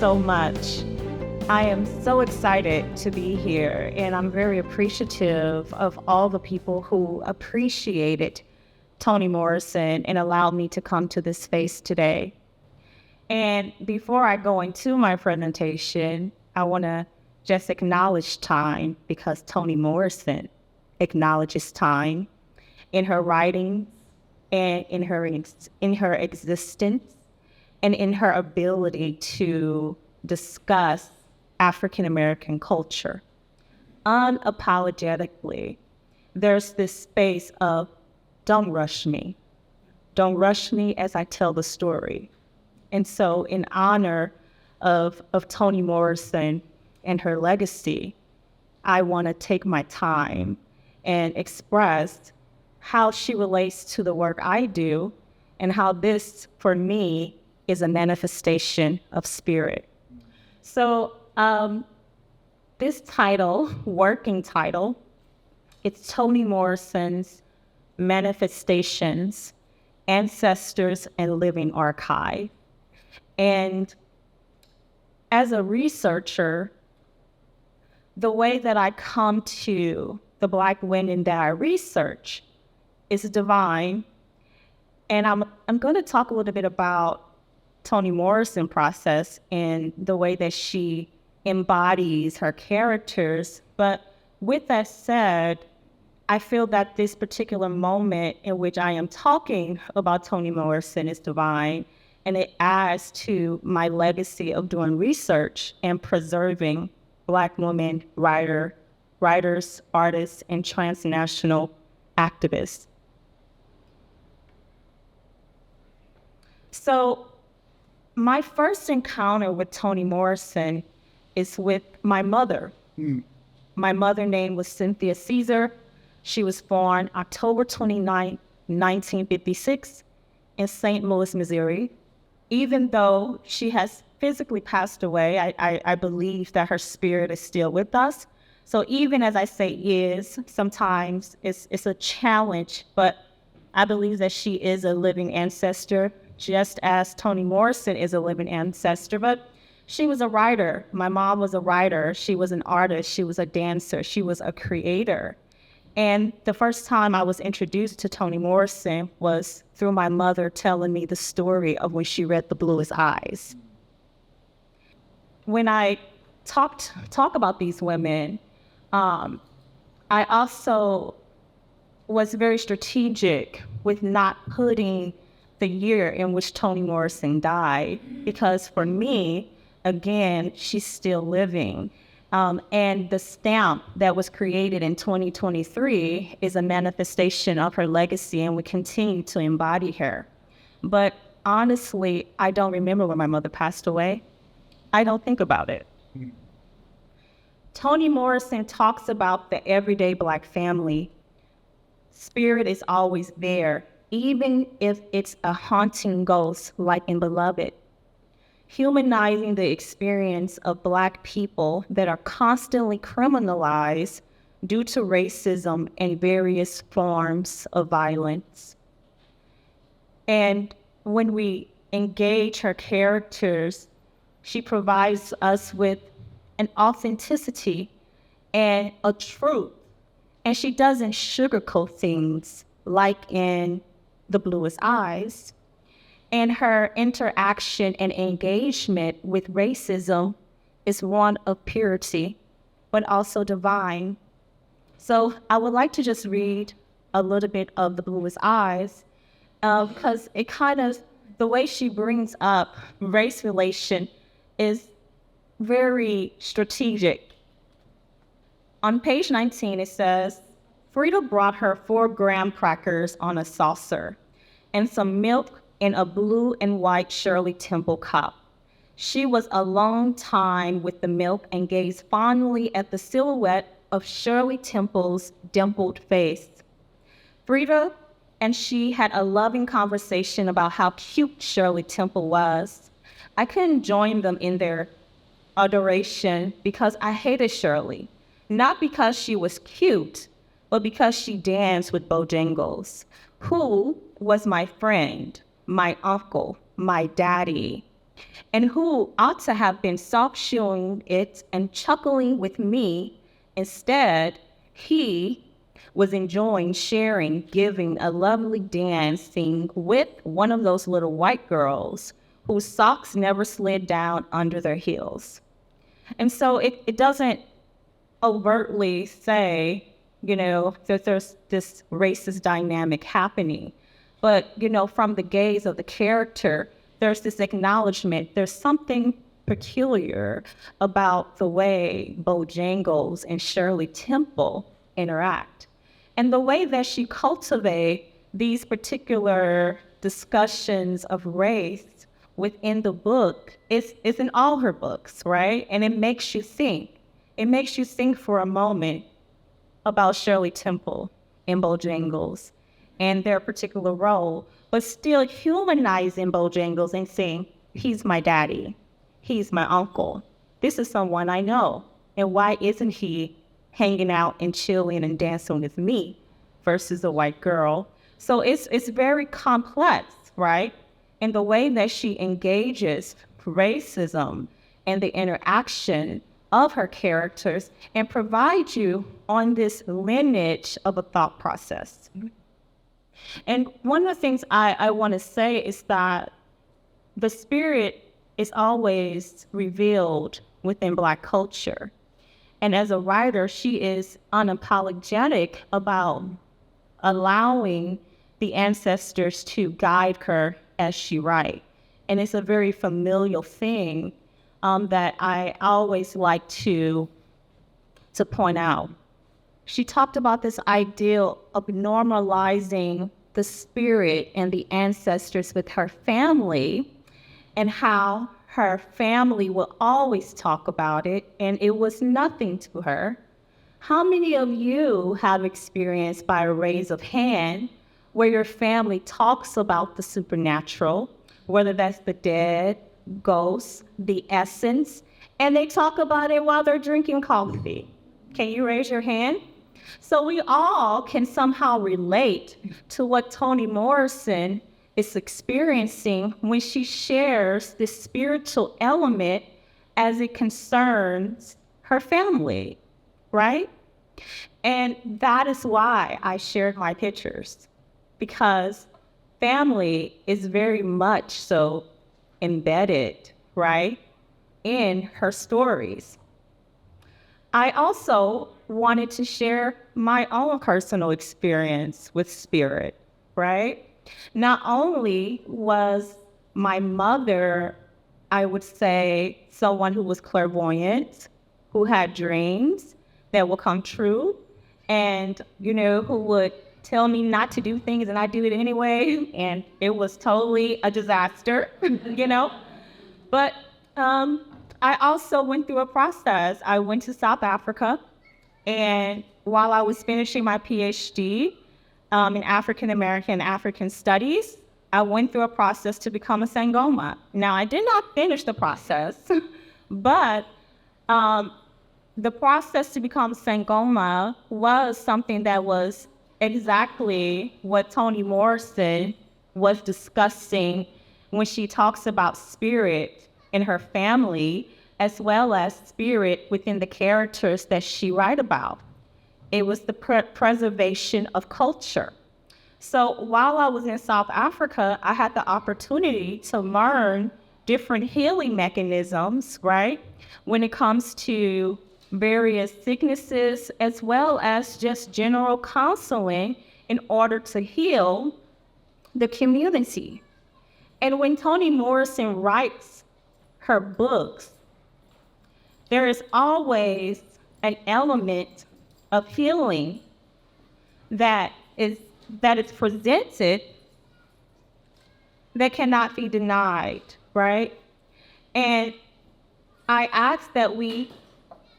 so much. I am so excited to be here, and I'm very appreciative of all the people who appreciated Toni Morrison and allowed me to come to this space today. And before I go into my presentation, I want to just acknowledge time, because Toni Morrison acknowledges time in her writings and in her existence and in her ability to discuss African American culture unapologetically. There's this space of don't rush me. Don't rush me as I tell the story. And so in honor of Toni Morrison and her legacy, I want to take my time and express how she relates to the work I do and how this, for me, is a manifestation of spirit. So this title, working title, it's Toni Morrison's Manifestations, Ancestors, and Living Archive. And as a researcher, the way that I come to the Black women that I research is divine. And I'm going to talk a little bit about Toni Morrison process and the way that she embodies her characters. But with that said, I feel that this particular moment in which I am talking about Toni Morrison is divine, and it adds to my legacy of doing research and preserving Black women writers, artists, and transnational activists. So my first encounter with Toni Morrison is with my mother. My mother's name was Cynthia Caesar. She was born October 29, 1956 in St. Louis, Missouri. Even though she has physically passed away, I believe that her spirit is still with us. So even as I say is, sometimes it's a challenge, but I believe that she is a living ancestor, just as Toni Morrison is a living ancestor. But she was a writer. My mom was a writer. She was an artist. She was a dancer. She was a creator. And the first time I was introduced to Toni Morrison was through my mother telling me the story of when she read The Bluest Eyes. When I talk about these women, I also was very strategic with not putting the year in which Toni Morrison died, because for me, again, she's still living. And the stamp that was created in 2023 is a manifestation of her legacy, and we continue to embody her. But honestly, I don't remember when my mother passed away. I don't think about it. Toni Morrison talks about the everyday Black family. Spirit is always there, even if it's a haunting ghost like in Beloved. Humanizing the experience of Black people that are constantly criminalized due to racism and various forms of violence. And when we engage her characters, she provides us with an authenticity and a truth. And she doesn't sugarcoat things like in The Bluest Eyes. And her interaction and engagement with racism is one of purity, but also divine. So I would like to just read a little bit of The Bluest Eyes, because it kind of, the way she brings up race relation is very strategic. On page 19, it says, Frida brought her 4 graham crackers on a saucer and some milk in a blue and white Shirley Temple cup. She was a long time with the milk and gazed fondly at the silhouette of Shirley Temple's dimpled face. Frida and she had a loving conversation about how cute Shirley Temple was. I couldn't join them in their adoration because I hated Shirley, not because she was cute, but because she danced with Bojangles, who was my friend, my uncle, my daddy. and who ought to have been soft-shoeing it and chuckling with me. Instead, he was enjoying sharing, giving a lovely dancing with one of those little white girls whose socks never slid down under their heels. And so it doesn't overtly say, that there's this racist dynamic happening. But, from the gaze of the character, there's this acknowledgement, there's something peculiar about the way Bojangles and Shirley Temple interact. And the way that she cultivates these particular discussions of race within the book is in all her books, right? And it makes you think. It makes you think for a moment about Shirley Temple and Bojangles and their particular role, but still humanizing Bojangles and saying, he's my daddy, he's my uncle, this is someone I know, and why isn't he hanging out and chilling and dancing with me versus a white girl? So it's very complex, right? And the way that she engages racism and the interaction of her characters and provides you on this lineage of a thought process. And one of the things I want to say is that the spirit is always revealed within Black culture. And as a writer, she is unapologetic about allowing the ancestors to guide her as she writes. And it's a very familial thing that I always like to point out. She talked about this ideal of normalizing the spirit and the ancestors with her family, and how her family will always talk about it, and it was nothing to her. How many of you have experienced, by a raise of hand, where your family talks about the supernatural, whether that's the dead, ghosts, the essence, and they talk about it while they're drinking coffee? Can you raise your hand? So we all can somehow relate to what Toni Morrison is experiencing when she shares this spiritual element as it concerns her family, right? And that is why I shared my pictures, because family is very much so embedded, right, in her stories. I also wanted to share my own personal experience with spirit, right? Not only was my mother, I would say, someone who was clairvoyant, who had dreams that would come true, and, who would tell me not to do things and I do it anyway, and it was totally a disaster, But I also went through a process. I went to South Africa, and while I was finishing my PhD in African Studies, I went through a process to become a Sangoma. Now, I did not finish the process, but the process to become Sangoma was something that was exactly what Toni Morrison was discussing when she talks about spirit in her family, as well as spirit within the characters that she writes about. It was the preservation of culture. So while I was in South Africa, I had the opportunity to learn different healing mechanisms, right? When it comes to various sicknesses, as well as just general counseling in order to heal the community. And when Toni Morrison writes her books, there is always an element of healing that is presented that cannot be denied, right? And I ask that we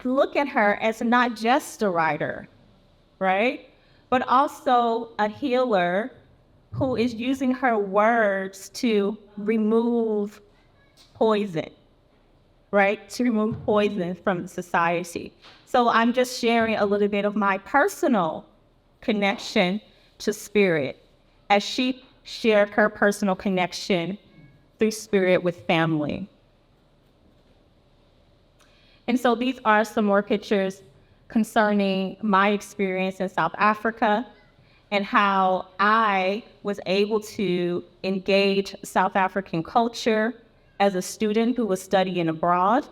look at her as not just a writer, right? But also a healer who is using her words to remove poison, right? To remove poison from society. So I'm just sharing a little bit of my personal connection to spirit, as she shared her personal connection through spirit with family. And so these are some more pictures concerning my experience in South Africa and how I was able to engage South African culture as a student who was studying abroad.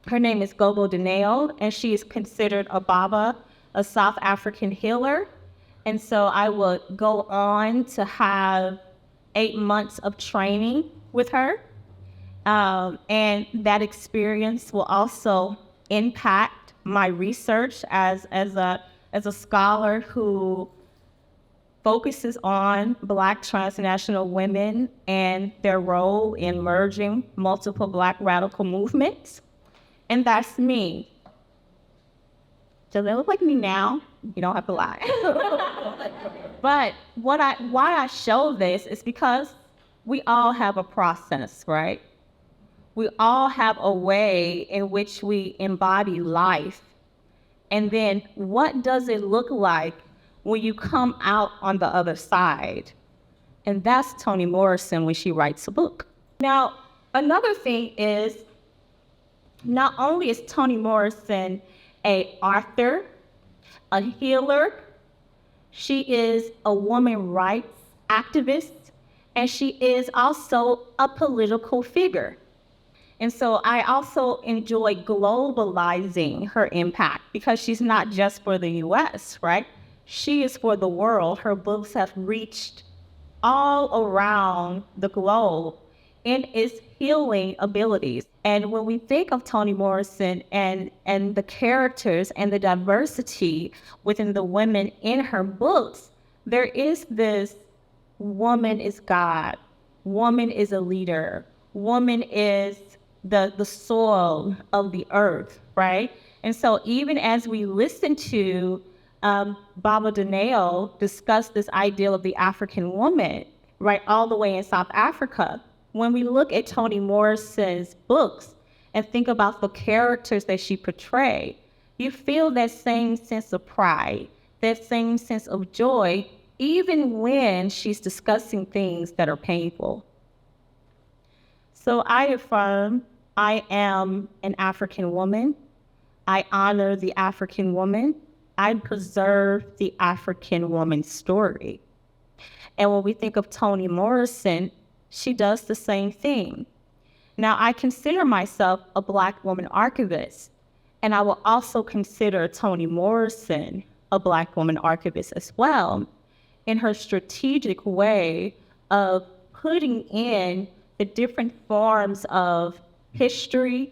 Her name is Gogo Dineo, and she is considered a Baba, a South African healer. And so I would go on to have 8 months of training with her. And that experience will also impact my research as a scholar who focuses on Black transnational women and their role in merging multiple Black radical movements. And that's me. Does it look like me now? You don't have to lie. But why I show this is because we all have a process, right? We all have a way in which we embody life. And then what does it look like when you come out on the other side? And that's Toni Morrison when she writes a book. Now, another thing is, not only is Toni Morrison an author, a healer, she is a woman rights activist, and she is also a political figure. And so I also enjoy globalizing her impact because she's not just for the US, right? She is for the world. Her books have reached all around the globe in its healing abilities. And when we think of Toni Morrison and the characters and the diversity within the women in her books, there is this woman is God, woman is a leader, woman is the soil of the earth, right? And so even as we listen to Baba Dineo discuss this ideal of the African woman, right, all the way in South Africa, when we look at Toni Morrison's books and think about the characters that she portrayed, you feel that same sense of pride, that same sense of joy, even when she's discussing things that are painful. So I affirm I am an African woman. I honor the African woman. I preserve the African woman's story. And when we think of Toni Morrison, she does the same thing. Now, I consider myself a Black woman archivist, and I will also consider Toni Morrison a Black woman archivist as well, in her strategic way of putting in the different forms of history,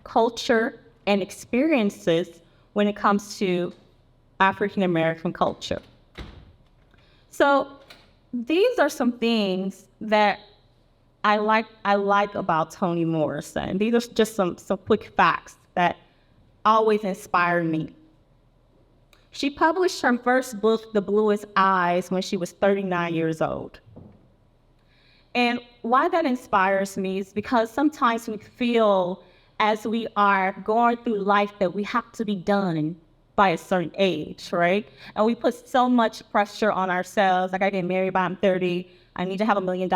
culture, and experiences when it comes to African American culture. So these are some things that I like about Toni Morrison. These are just some quick facts that always inspire me. She published her first book, The Bluest Eyes, when she was 39 years old. And why that inspires me is because sometimes we feel as we are going through life that we have to be done by a certain age, right? And we put so much pressure on ourselves, like I get married by I'm 30, I need to have $1 million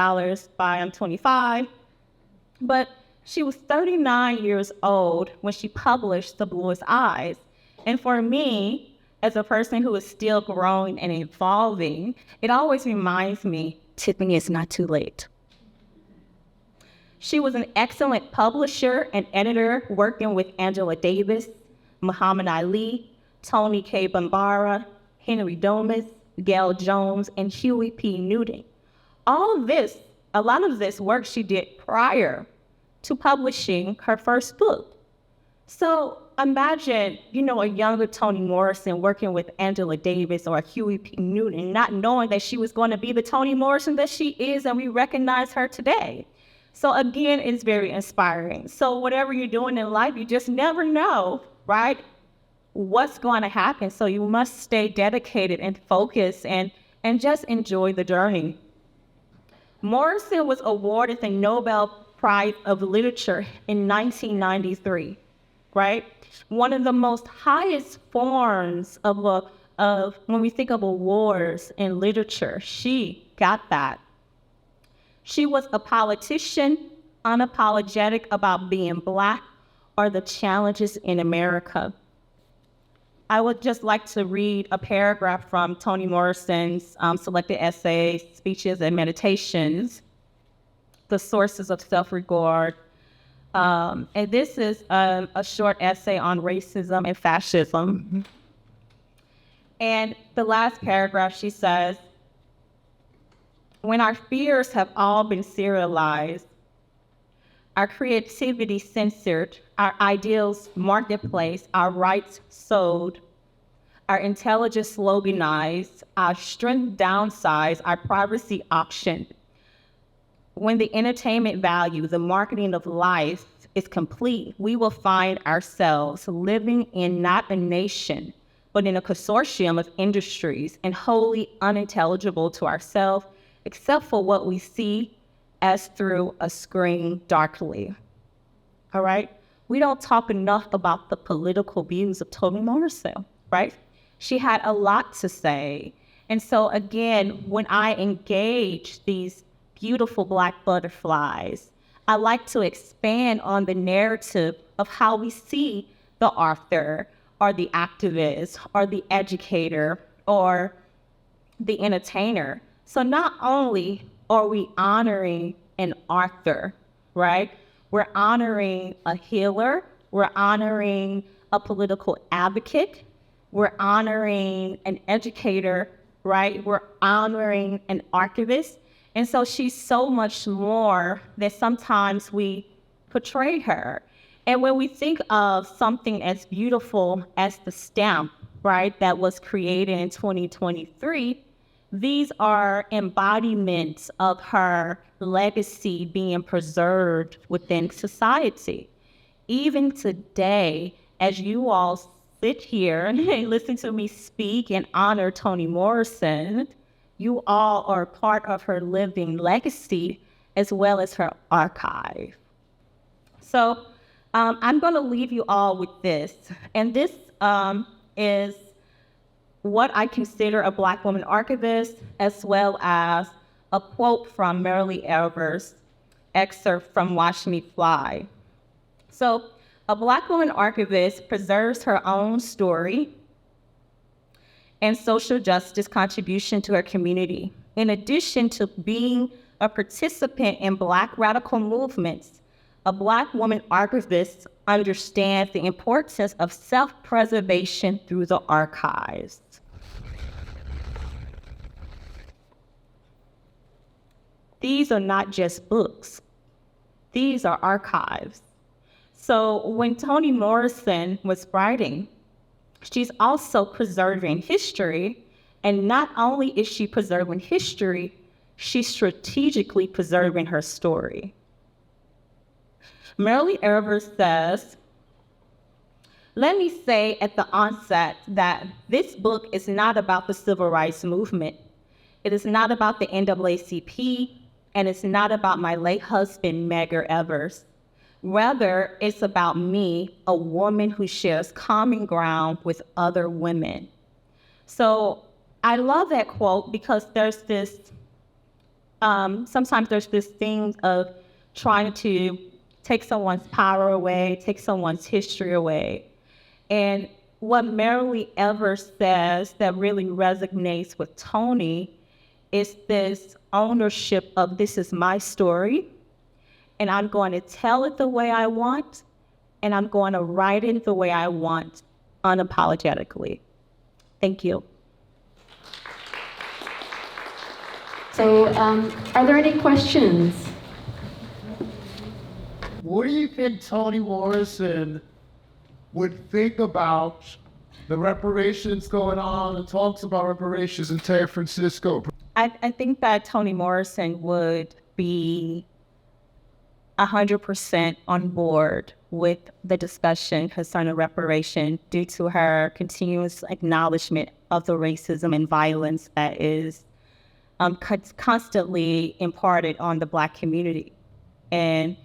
by I'm 25. But she was 39 years old when she published The Bluest Eyes. And for me, as a person who is still growing and evolving, it always reminds me, Tiffany, it's not too late. She was an excellent publisher and editor, working with Angela Davis, Muhammad Ali, Tony K. Bambara, Henry Domas, Gail Jones, and Huey P. Newton. A lot of this work she did prior to publishing her first book. So imagine, a younger Toni Morrison working with Angela Davis or Huey P. Newton, not knowing that she was going to be the Toni Morrison that she is, and we recognize her today. So again, it's very inspiring. So whatever you're doing in life, you just never know, right, what's going to happen. So you must stay dedicated and focused and just enjoy the journey. Morrison was awarded the Nobel Prize of Literature in 1993, right? One of the most highest forms of when we think of awards in literature, she got that. She was a politician, unapologetic about being Black, are the challenges in America. I would just like to read a paragraph from Toni Morrison's selected essays, speeches, and meditations, The Sources of Self-Regard. And this is a short essay on racism and fascism. And the last paragraph, she says, when our fears have all been serialized, our creativity censored, our ideals marketplace, our rights sold, our intelligence sloganized, our strength downsized, our privacy auctioned. When the entertainment value, the marketing of life is complete, we will find ourselves living in not a nation, but in a consortium of industries and wholly unintelligible to ourselves, except for what we see as through a screen darkly. All right? We don't talk enough about the political views of Toni Morrison, right? She had a lot to say. And so again, when I engage these beautiful Black butterflies, I like to expand on the narrative of how we see the author or the activist or the educator or the entertainer. So not only are we honoring an author, right? We're honoring a healer. We're honoring a political advocate. We're honoring an educator, right? We're honoring an archivist. And so she's so much more than sometimes we portray her. And when we think of something as beautiful as the stamp, right, that was created in 2023, these are embodiments of her legacy being preserved within society. Even today, as you all sit here and listen to me speak and honor Toni Morrison, you all are part of her living legacy as well as her archive. So I'm going to leave you all with this. And this is what I consider a Black woman archivist, as well as a quote from Marilee Evers' excerpt from Watch Me Fly. So a Black woman archivist preserves her own story and social justice contribution to her community. In addition to being a participant in Black radical movements, a Black woman archivist understands the importance of self-preservation through the archives. These are not just books. These are archives. So when Toni Morrison was writing, she's also preserving history. And not only is she preserving history, she's strategically preserving her story. Marilee Evers says, let me say at the onset that this book is not about the civil rights movement. It is not about the NAACP, and it's not about my late husband, Medgar Evers. Rather, it's about me, a woman who shares common ground with other women. So I love that quote because there's this, sometimes there's this thing of trying to take someone's power away, take someone's history away. And what Marilee Evers says that really resonates with Toni is this ownership of this is my story, and I'm going to tell it the way I want, and I'm going to write it the way I want, unapologetically. Thank you. So, are there any questions? What do you think Toni Morrison would think about the reparations going on and talks about reparations in San Francisco? I think that Toni Morrison would be 100% on board with the discussion concerning reparation due to her continuous acknowledgement of the racism and violence that is constantly imparted on the Black community. And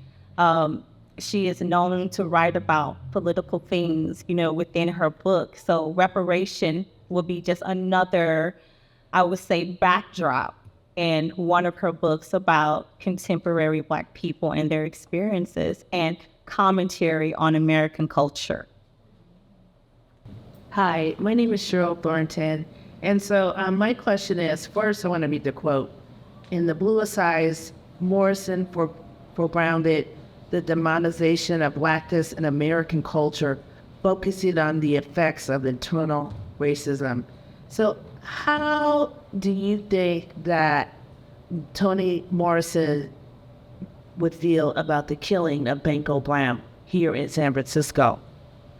she is known to write about political things, within her book. So reparation will be just another, I would say, backdrop in one of her books about contemporary Black people and their experiences. And commentary on American culture. Hi, my name is Cheryl Thornton. And so my question is, first I want to read the quote. In the bluest eyes, Morrison foregrounded the demonization of blackness in American culture, focusing on the effects of internal racism. So how do you think that Toni Morrison would feel about the killing of Banco Blam here in San Francisco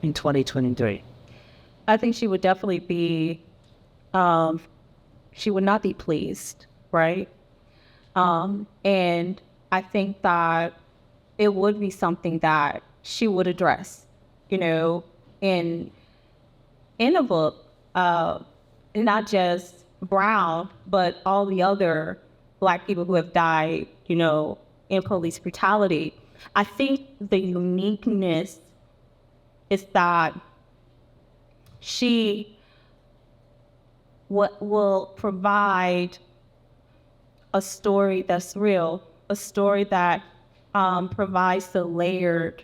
in 2023? I think she would definitely be, she would not be pleased, right? And I think that it would be something that she would address, you know, in a book, not just Brown, but all the other Black people who have died, you know, in police brutality. I think the uniqueness is that she will provide a story that's real, a story that provides the layered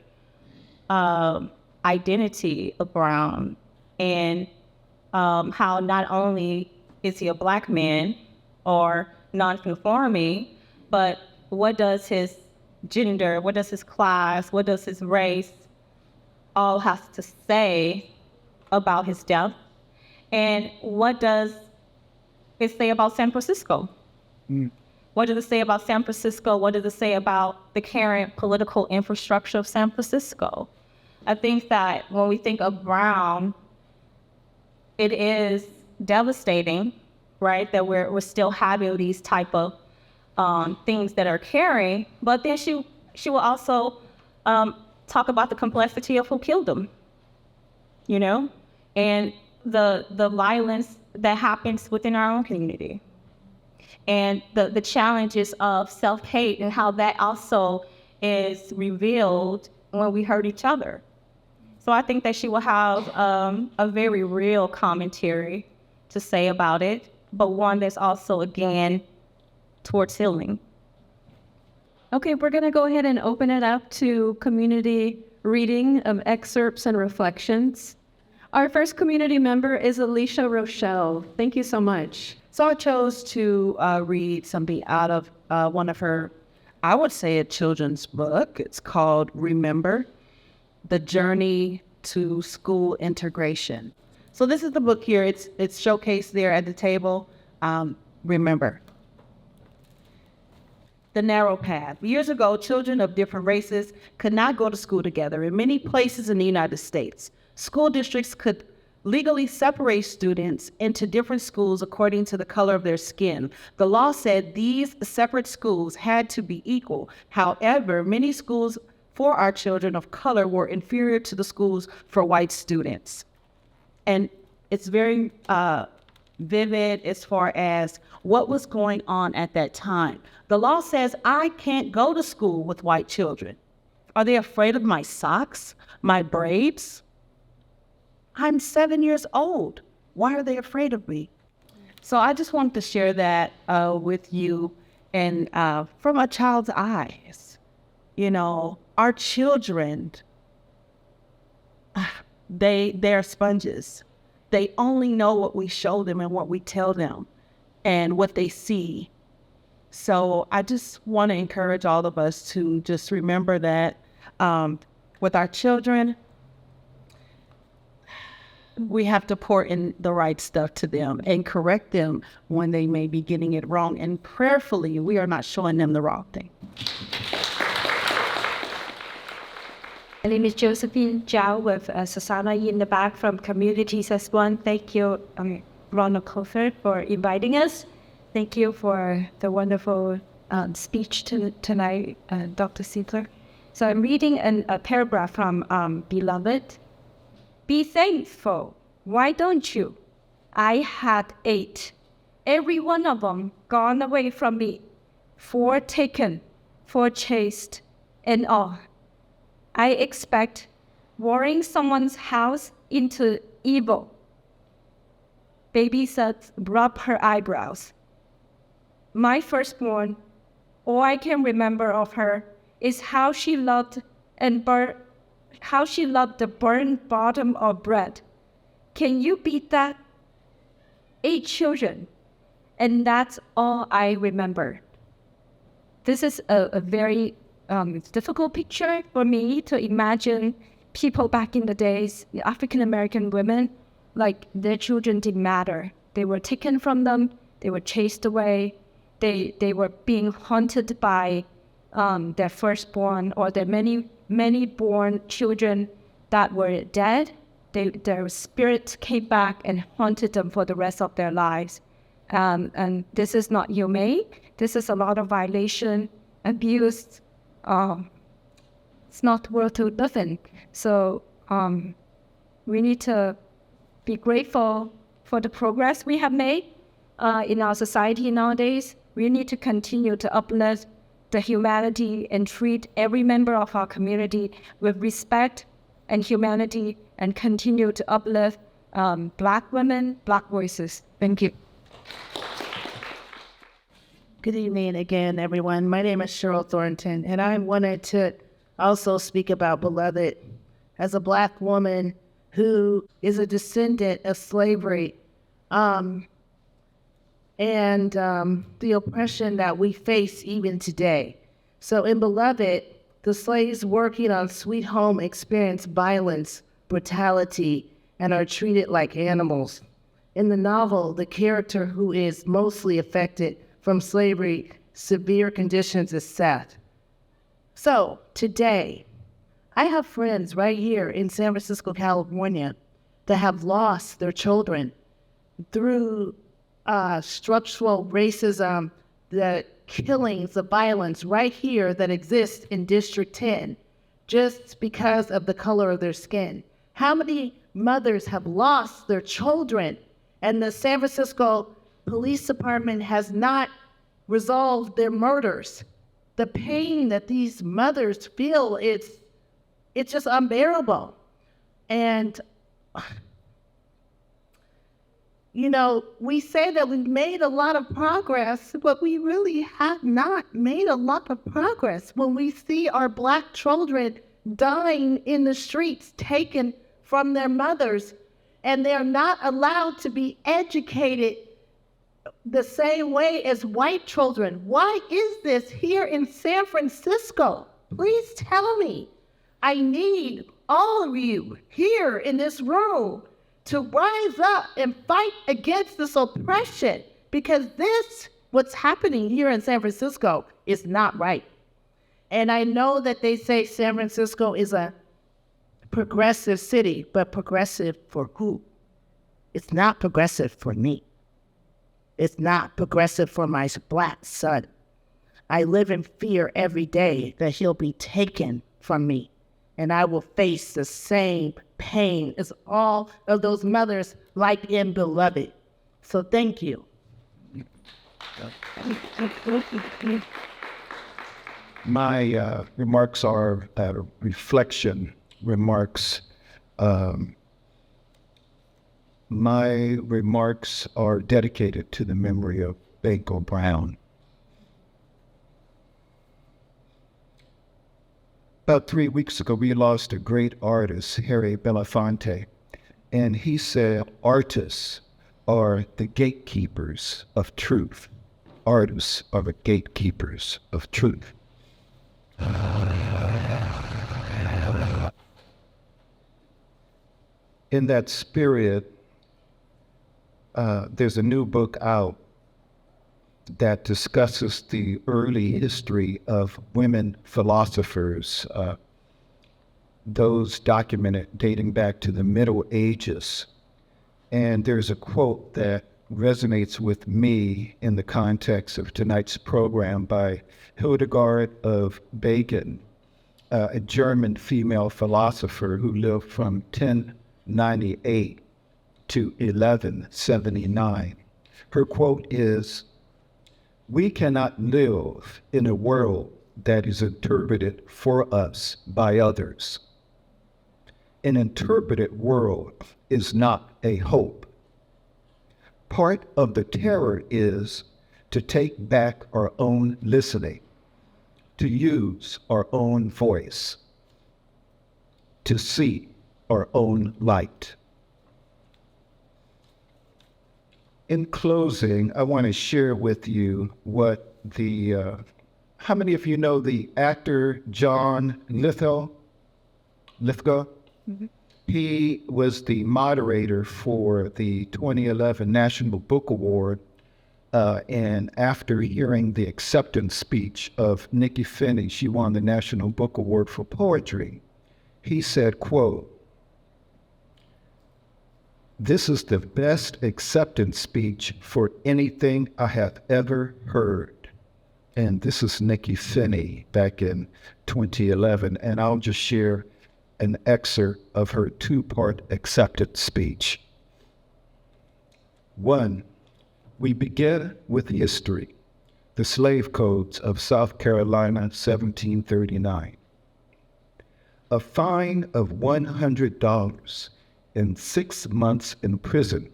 identity of Brown, and how not only is he a Black man or non-conforming, but what does his gender, what does his class, what does his race all has to say about his death, and what does it say about San Francisco? What does it say about San Francisco? What does it say about the current political infrastructure of San Francisco? I think that when we think of Brown, it is devastating, right, that we're still having these type of things that are carrying, but then she will also talk about the complexity of who killed them, you know, and the violence that happens within our own community, and the challenges of self-hate and how that also is revealed when we hurt each other. So I think that she will have a very real commentary to say about it, but one that's also, again, towards healing. Okay, we're going to go ahead and open it up to community reading of excerpts and reflections. Our first community member is Alicia Rochelle. Thank you so much. So I chose to read something out of one of her, I would say, a children's book. It's called Remember, The Journey to School Integration. So this is the book here. It's showcased there at the table. Remember. The narrow path. Years ago, children of different races could not go to school together. In many places in the United States, school districts could legally separate students into different schools according to the color of their skin. The law said these separate schools had to be equal. However, many schools for our children of color were inferior to the schools for white students. And it's very vivid as far as what was going on at that time. The law says I can't go to school with white children. Are they afraid of my socks, my braids? I'm 7 years old. Why are they afraid of me? So I just wanted to share that with you, and from a child's eyes. You know, our children, they're sponges. They only know what we show them and what we tell them and what they see. So I just want to encourage all of us to just remember that with our children, we have to pour in the right stuff to them and correct them when they may be getting it wrong. And prayerfully, we are not showing them the wrong thing. My name is Josephine Zhao with Susanna in the back from Communities as One. Thank you, Ronald Clifford, for inviting us. Thank you for the wonderful speech tonight, Dr. Caesar. So I'm reading a paragraph from Beloved. Be thankful. Why don't you? I had 8. Every one of them gone away from me. 4 taken, 4 chased, and all. I expect warring someone's house into evil. Baby said, rub her eyebrows. My firstborn, all I can remember of her is how she loved and how she loved the burnt bottom of bread. Can you beat that? 8 children. And that's all I remember. This is a very difficult picture for me to imagine people back in the days, the African-American women, like their children didn't matter. They were taken from them, they were chased away, they were being haunted by their firstborn or their many born children that were dead. Their spirits came back and haunted them for the rest of their lives. And this is not humane. This is a lot of violation, abuse. It's not worth to live in. So we need to be grateful for the progress we have made in our society nowadays. We need to continue to uplift the humanity and treat every member of our community with respect and humanity, and continue to uplift Black women, Black voices. Thank you. Good evening again, everyone. My name is Cheryl Thornton, and I wanted to also speak about Beloved as a Black woman who is a descendant of slavery and the oppression that we face even today. So in Beloved, the slaves working on Sweet Home experience violence, brutality, and are treated like animals. In the novel, the character who is mostly affected from slavery, severe conditions is Seth. So today, I have friends right here in San Francisco, California, that have lost their children through structural racism, the killings, the violence right here that exists in District 10, just because of the color of their skin. How many mothers have lost their children, and the San Francisco Police Department has not resolved their murders? The pain that these mothers feel, it's just unbearable. And you know, we say that we've made a lot of progress, but we really have not made a lot of progress when we see our Black children dying in the streets, taken from their mothers, and they're not allowed to be educated the same way as white children. Why is this here in San Francisco? Please tell me. I need all of you here in this room to rise up and fight against this oppression, because what's happening here in San Francisco is not right. And I know that they say San Francisco is a progressive city, but progressive for who? It's not progressive for me. It's not progressive for my Black son. I live in fear every day that he'll be taken from me, and I will face the same pain as all of those mothers like in Beloved. So thank you. My remarks are reflection remarks. My remarks are dedicated to the memory of Baco Brown. About 3 weeks ago, we lost a great artist, Harry Belafonte, and he said artists are the gatekeepers of truth. Artists are the gatekeepers of truth. In that spirit, there's a new book out that discusses the early history of women philosophers, those documented dating back to the Middle Ages. And there's a quote that resonates with me in the context of tonight's program by Hildegard of Bingen, a German female philosopher who lived from 1098 to 1179. Her quote is, "We cannot live in a world that is interpreted for us by others. An interpreted world is not a hope. Part of the terror is to take back our own listening, to use our own voice. to see our own light. In closing, I want to share with you what how many of you know the actor John Lithgow? Mm-hmm. He was the moderator for the 2011 National Book Award. And after hearing the acceptance speech of Nikki Finney, she won the National Book Award for Poetry. He said, quote, "This is the best acceptance speech for anything I have ever heard." And this is Nikki Finney back in 2011. And I'll just share an excerpt of her two-part acceptance speech. 1. We begin with history, the slave codes of South Carolina, 1739. A fine of $100 and 6 months in prison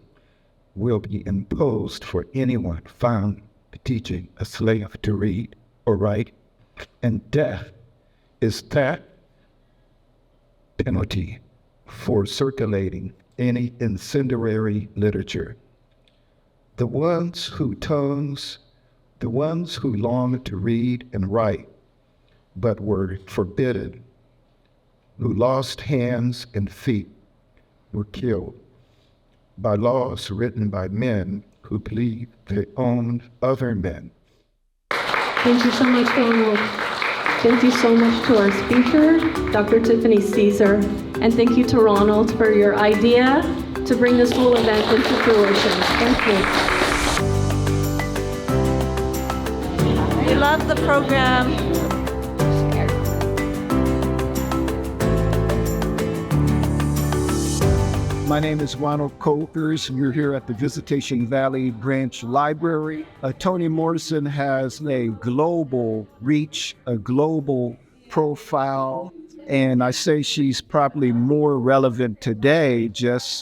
will be imposed for anyone found teaching a slave to read or write, and death is that penalty for circulating any incendiary literature. The ones who longed to read and write, but were forbidden, who lost hands and feet, were killed by laws written by men who believed they owned other men. Thank you so much, Ronald. Thank you so much to our speaker, Dr. Tiffany Caesar, and thank you to Ronald for your idea to bring this whole event into fruition. Thank you. We love the program. My name is Ronald Coulters, and you're here at the Visitation Valley Branch Library. Toni Morrison has a global reach, a global profile, and I say she's probably more relevant today.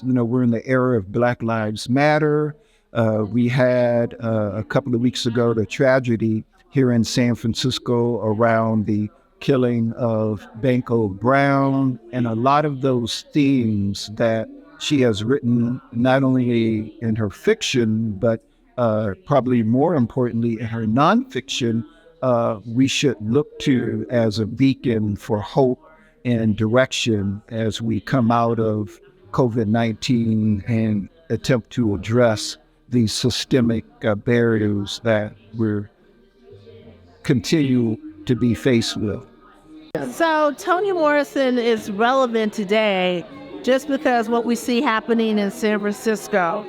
We're in the era of Black Lives Matter. We had a couple of weeks ago the tragedy here in San Francisco around the killing of Banko Brown, and a lot of those themes that she has written not only in her fiction, but probably more importantly in her nonfiction, we should look to as a beacon for hope and direction as we come out of COVID-19 and attempt to address these systemic barriers that we're continue to be faced with. So Toni Morrison is relevant today just because what we see happening in San Francisco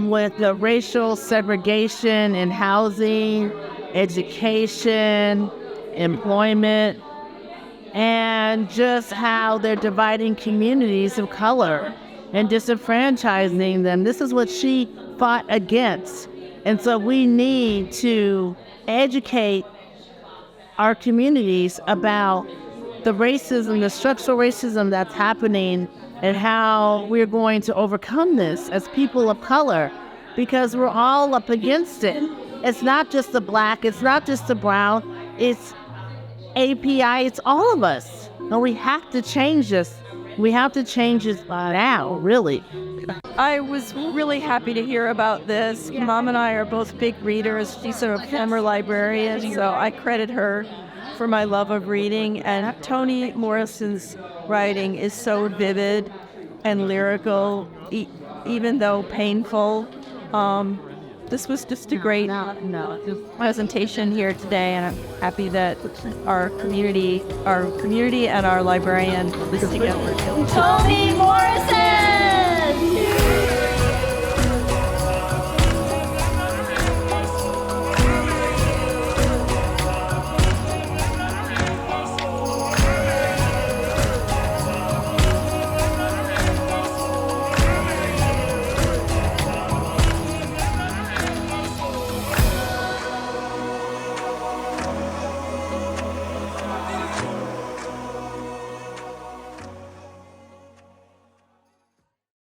with the racial segregation in housing, education, employment, and just how they're dividing communities of color and disenfranchising them. This is what she fought against. And so we need to educate our communities about the racism, the structural racism that's happening, and how we're going to overcome this as people of color, because we're all up against it. It's not just the black, it's not just the brown, it's API, it's all of us. And we have to change this. We have to change this now, really. I was really happy to hear about this. Mom and I are both big readers. She's a former librarian, so I credit her for my love of reading. And Toni Morrison's writing is so vivid and lyrical, even though painful. This was just a great presentation here today, and I'm happy that our community and our librarian is together. Toni Morrison!